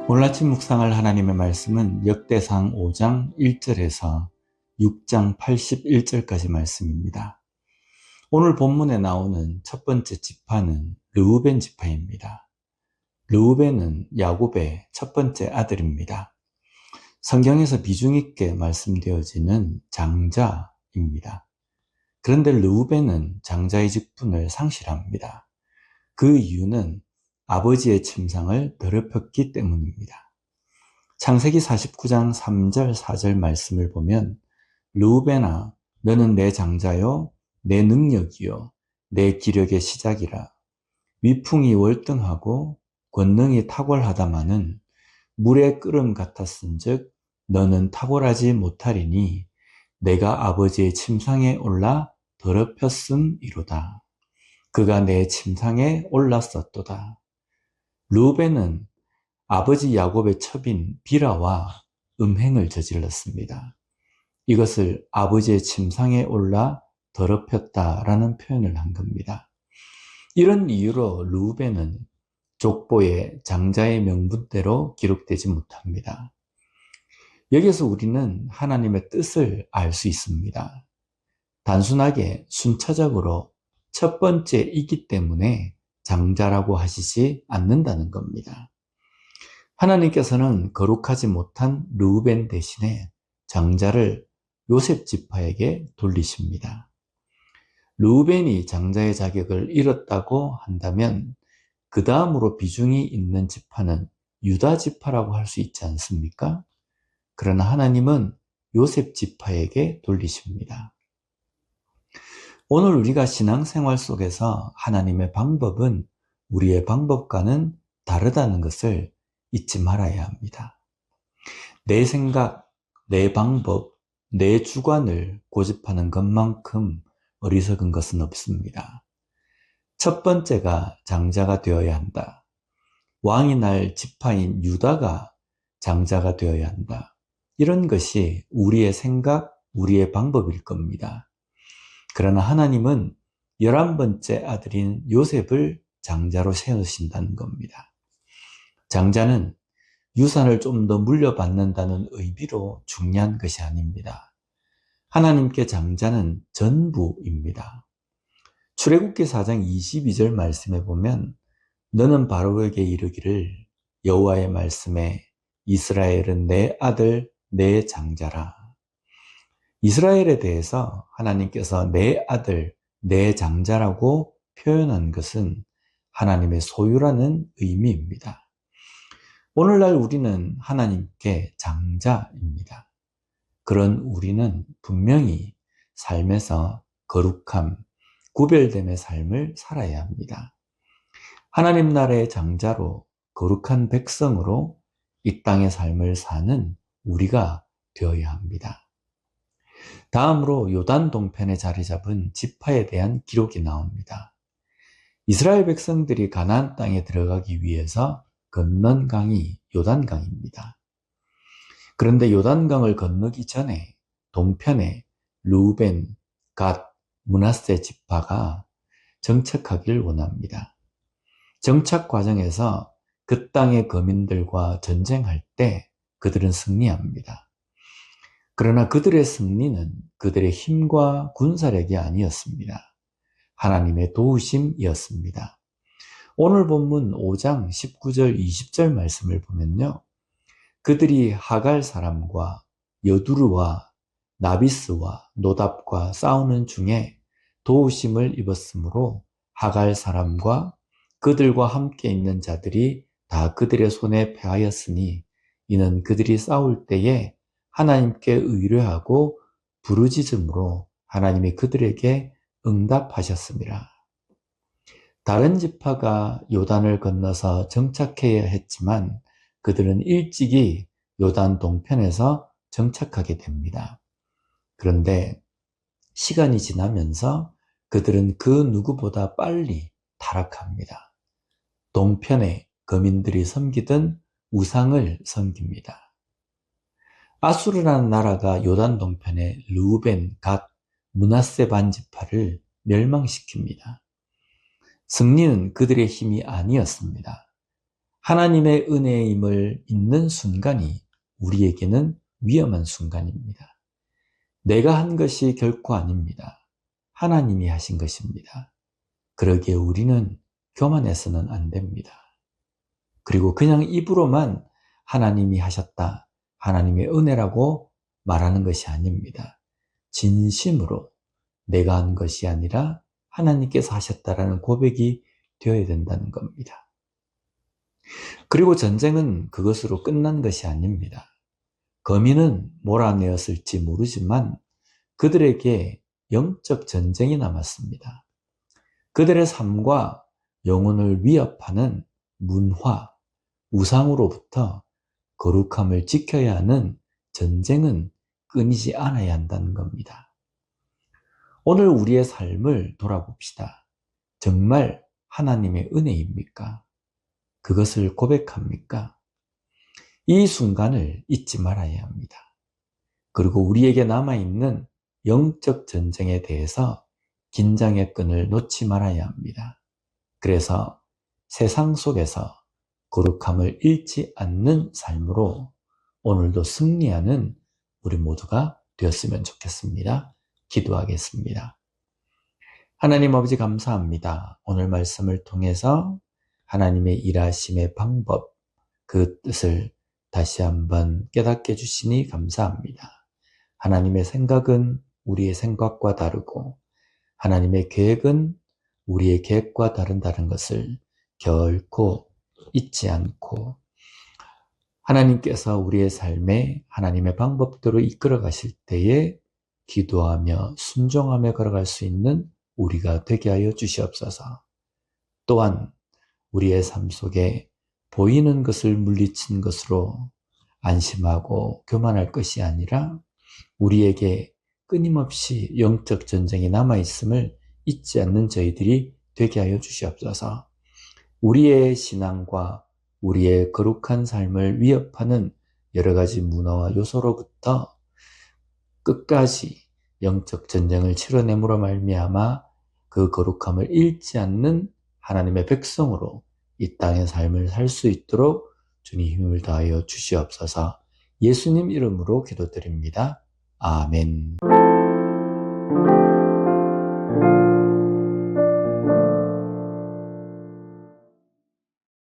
오늘 아침 묵상할 하나님의 말씀은 역대상 5장 1절에서 6장 81절까지 말씀입니다. 오늘 본문에 나오는 첫 번째 지파는 르우벤 지파입니다. 르우벤은 야곱의 첫 번째 아들입니다. 성경에서 비중 있게 말씀되어지는 장자입니다. 그런데 르우벤은 장자의 직분을 상실합니다. 그 이유는 아버지의 침상을 더럽혔기 때문입니다. 창세기 49장 3절 4절 말씀을 보면 르우벤아 너는 내 장자요 내 능력이요 내 기력의 시작이라. 위풍이 월등하고 권능이 탁월하다마는 물의 끓음 같았은즉 너는 탁월하지 못하리니 내가 아버지의 침상에 올라 더럽혔음이로다. 그가 내 침상에 올랐었도다. 르우벤은 아버지 야곱의 첩인 비라와 음행을 저질렀습니다. 이것을 아버지의 침상에 올라 더럽혔다라는 표현을 한 겁니다. 이런 이유로 르우벤은 족보에 장자의 명분대로 기록되지 못합니다. 여기서 우리는 하나님의 뜻을 알 수 있습니다. 단순하게 순차적으로 첫 번째이기 때문에 장자라고 하시지 않는다는 겁니다. 하나님께서는 거룩하지 못한 르우벤 대신에 장자를 요셉 지파에게 돌리십니다. 르우벤이 장자의 자격을 잃었다고 한다면 그 다음으로 비중이 있는 지파는 유다 지파라고 할 수 있지 않습니까? 그러나 하나님은 요셉 지파에게 돌리십니다. 오늘 우리가 신앙생활 속에서 하나님의 방법은 우리의 방법과는 다르다는 것을 잊지 말아야 합니다. 내 생각, 내 방법, 내 주관을 고집하는 것만큼 어리석은 것은 없습니다. 첫 번째가 장자가 되어야 한다. 왕이 날 지파인 유다가 장자가 되어야 한다. 이런 것이 우리의 생각, 우리의 방법일 겁니다. 그러나 하나님은 11번째 아들인 요셉을 장자로 세우신다는 겁니다. 장자는 유산을 좀 더 물려받는다는 의미로 중요한 것이 아닙니다. 하나님께 장자는 전부입니다. 출애굽기 4장 22절 말씀에 보면 너는 바로에게 이르기를 여호와의 말씀에 이스라엘은 내 아들 내 장자라. 이스라엘에 대해서 하나님께서 내 아들 내 장자라고 표현한 것은 하나님의 소유라는 의미입니다. 오늘날 우리는 하나님께 장자입니다. 그런 우리는 분명히 삶에서 거룩함, 구별됨의 삶을 살아야 합니다. 하나님 나라의 장자로 거룩한 백성으로 이 땅의 삶을 사는 우리가 되어야 합니다. 다음으로 요단 동편에 자리 잡은 지파에 대한 기록이 나옵니다. 이스라엘 백성들이 가나안 땅에 들어가기 위해서 건넌 강이 요단강입니다. 그런데 요단강을 건너기 전에 동편에 르우벤, 갓, 므낫세 지파가 정착하길 원합니다. 정착 과정에서 그 땅의 거민들과 전쟁할 때 그들은 승리합니다. 그러나 그들의 승리는 그들의 힘과 군사력이 아니었습니다. 하나님의 도우심이었습니다. 오늘 본문 5장 19절 20절 말씀을 보면요. 그들이 하갈 사람과 여두르와 나비스와 노답과 싸우는 중에 도우심을 입었으므로 하갈 사람과 그들과 함께 있는 자들이 다 그들의 손에 패하였으니 이는 그들이 싸울 때에 하나님께 의뢰하고 부르짖음으로 하나님이 그들에게 응답하셨습니다. 다른 지파가 요단을 건너서 정착해야 했지만 그들은 일찍이 요단 동편에서 정착하게 됩니다. 그런데 시간이 지나면서 그들은 그 누구보다 빨리 타락합니다. 동편에 거민들이 섬기던 우상을 섬깁니다. 아수르라는 나라가 요단 동편의 르우벤, 갓, 므낫세 반 지파를 멸망시킵니다. 승리는 그들의 힘이 아니었습니다. 하나님의 은혜임을 잊는 순간이 우리에게는 위험한 순간입니다. 내가 한 것이 결코 아닙니다. 하나님이 하신 것입니다. 그러기에 우리는 교만해서는 안 됩니다. 그리고 그냥 입으로만 하나님이 하셨다, 하나님의 은혜라고 말하는 것이 아닙니다. 진심으로 내가 한 것이 아니라 하나님께서 하셨다라는 고백이 되어야 된다는 겁니다. 그리고 전쟁은 그것으로 끝난 것이 아닙니다. 거민은 몰아내었을지 모르지만 그들에게 영적 전쟁이 남았습니다. 그들의 삶과 영혼을 위협하는 문화, 우상으로부터 거룩함을 지켜야 하는 전쟁은 끊이지 않아야 한다는 겁니다. 오늘 우리의 삶을 돌아봅시다. 정말 하나님의 은혜입니까? 그것을 고백합니까? 이 순간을 잊지 말아야 합니다. 그리고 우리에게 남아있는 영적 전쟁에 대해서 긴장의 끈을 놓지 말아야 합니다. 그래서 세상 속에서 거룩함을 잃지 않는 삶으로 오늘도 승리하는 우리 모두가 되었으면 좋겠습니다. 기도하겠습니다. 하나님 아버지 감사합니다. 오늘 말씀을 통해서 하나님의 일하심의 방법, 그 뜻을 다시 한번 깨닫게 해주시니 감사합니다. 하나님의 생각은 우리의 생각과 다르고 하나님의 계획은 우리의 계획과 다른다는 것을 결코 잊지 않고 하나님께서 우리의 삶에 하나님의 방법대로 이끌어 가실 때에 기도하며 순종하며 걸어갈 수 있는 우리가 되게 하여 주시옵소서. 또한 우리의 삶 속에 보이는 것을 물리친 것으로 안심하고 교만할 것이 아니라 우리에게 끊임없이 영적 전쟁이 남아있음을 잊지 않는 저희들이 되게 하여 주시옵소서. 우리의 신앙과 우리의 거룩한 삶을 위협하는 여러 가지 문화와 요소로부터 끝까지 영적 전쟁을 치러냄으로 말미암아 그 거룩함을 잃지 않는 하나님의 백성으로 이 땅의 삶을 살 수 있도록 주님 힘을 다하여 주시옵소서. 예수님 이름으로 기도드립니다. 아멘.